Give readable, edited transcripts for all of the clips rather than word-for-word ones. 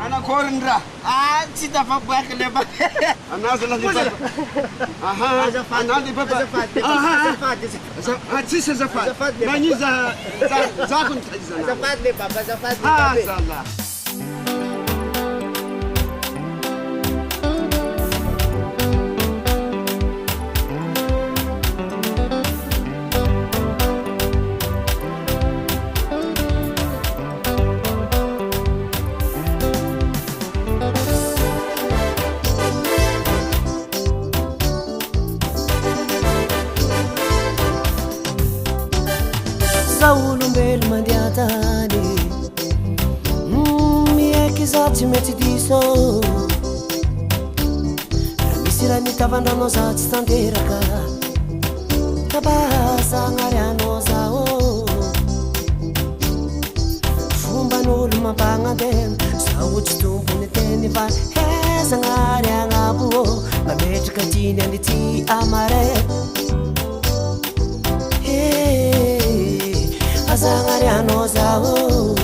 Anakorindra. Tsy tafaboaka le ba. Anazy la lipa. Anady papa. Tsisy azafady. Maniza zako nitazana. Azafady le baba, azafady. Zala. Olombelo mandiatany mieky za tsy mety diso misy raha nitavandranao za tsy tanteraka tabasagnarianao zao fomban'olo mampagnantena zao tsy tompony teny fa hezagnary agnabo mametraka tiny andity amare azangariano zao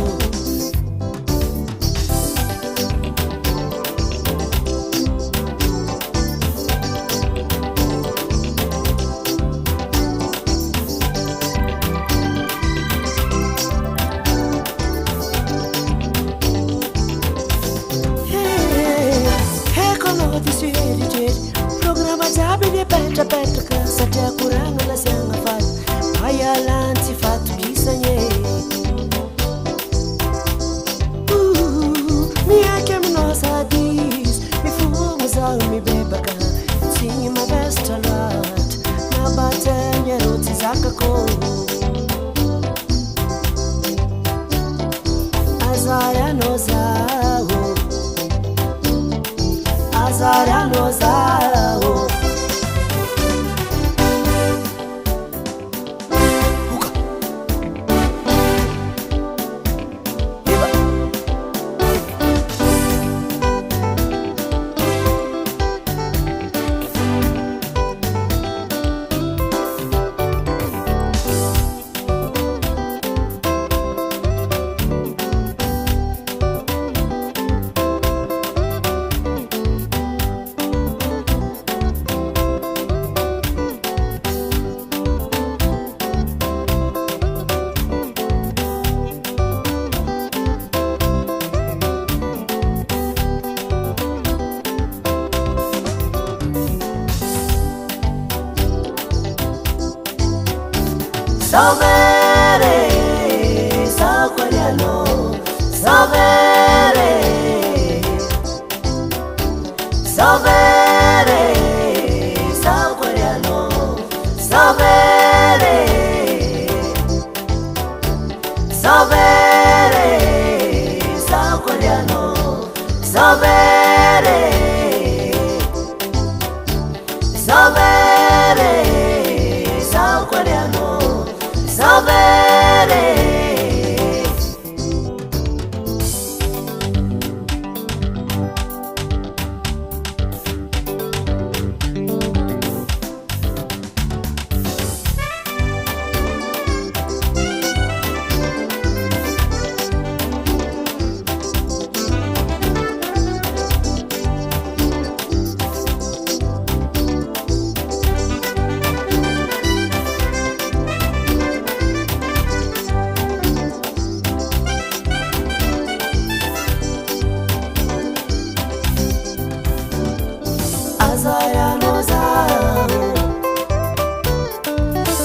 hekono disuerijeri programa jaby nipetrapetraka satria koragna lasiagna faty ayalantsy fatokisanye miaky aminao sadis mifogno zaho mibebaka tsigny mavesatra loatra nabatagny arô tsy zakako azary anao zaho azary anao zaho Salvere, salquariano, salvere, salvere, salquariano, salvere, salvere, salquariano, salvere, salvere, salquariano. Salvere Azariano zao,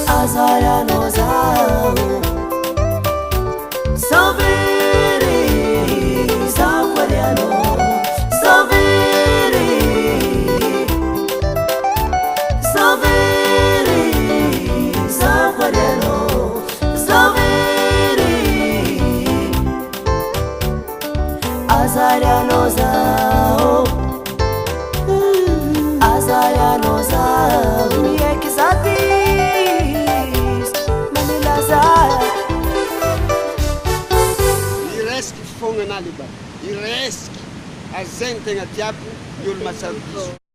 Azariano zao, salvere, salquariano, salvere, salvere, salquariano, salvere, Azariano zao. Azariano zao, miek zadis, manilazar. Iresky fogna anah le ba. Iresky. Azegny tegna tiako ny olo matsaro diso.